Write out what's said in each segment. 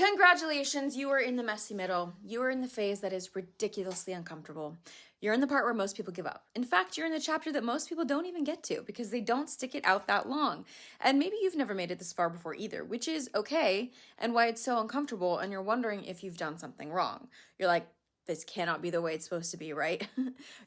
Congratulations, you are in the messy middle. You are in the phase that is ridiculously uncomfortable. You're in the part where most people give up. In fact, you're in the chapter that most people don't even get to because they don't stick it out that long. And maybe you've never made it this far before either, which is okay, and why it's so uncomfortable, and you're wondering if you've done something wrong. You're like, this cannot be the way it's supposed to be, right?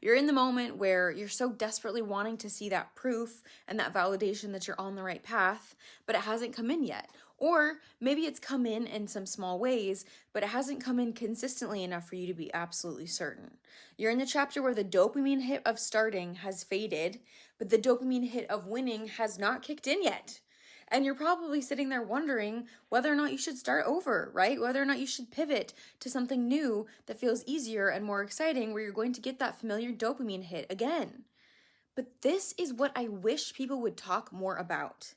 You're in the moment where you're so desperately wanting to see that proof and that validation that you're on the right path, but it hasn't come in yet. Or maybe it's come in some small ways, but it hasn't come in consistently enough for you to be absolutely certain. You're in the chapter where the dopamine hit of starting has faded, but the dopamine hit of winning has not kicked in yet. And you're probably sitting there wondering whether or not you should start over, right? Whether or not you should pivot to something new that feels easier and more exciting, where you're going to get that familiar dopamine hit again. But this is what I wish people would talk more about.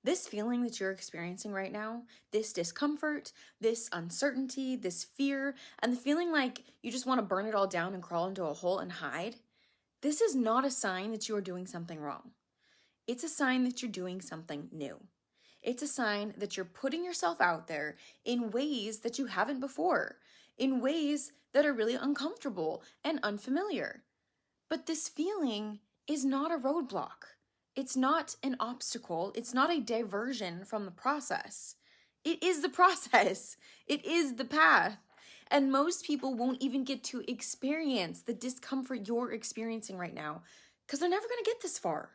This feeling that you're experiencing right now, this discomfort, this uncertainty, this fear, and the feeling like you just want to burn it all down and crawl into a hole and hide, this is not a sign that you are doing something wrong. It's a sign that you're doing something new. It's a sign that you're putting yourself out there in ways that you haven't before, in ways that are really uncomfortable and unfamiliar. But this feeling is not a roadblock. It's not an obstacle. It's not a diversion from the process. It is the process. It is the path. And most people won't even get to experience the discomfort you're experiencing right now because they're never going to get this far.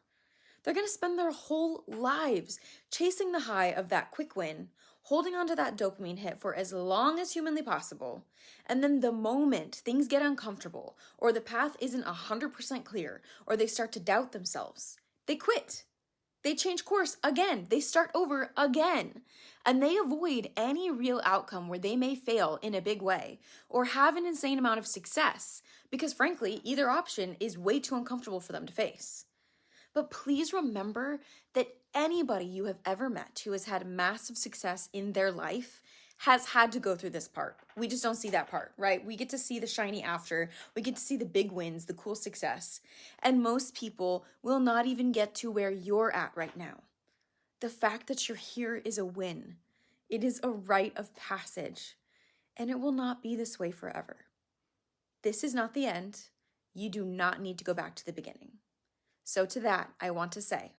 They're going to spend their whole lives chasing the high of that quick win, holding onto that dopamine hit for as long as humanly possible. And then the moment things get uncomfortable, or the path isn't 100% clear, or they start to doubt themselves, they quit. They change course again. They start over again. And they avoid any real outcome where they may fail in a big way or have an insane amount of success because, frankly, either option is way too uncomfortable for them to face. But please remember that anybody you have ever met who has had massive success in their life has had to go through this part. We just don't see that part, right? We get to see the shiny after. We get to see the big wins, the cool success. And most people will not even get to where you're at right now. The fact that you're here is a win. It is a rite of passage. And it will not be this way forever. This is not the end. You do not need to go back to the beginning. So to that, I want to say,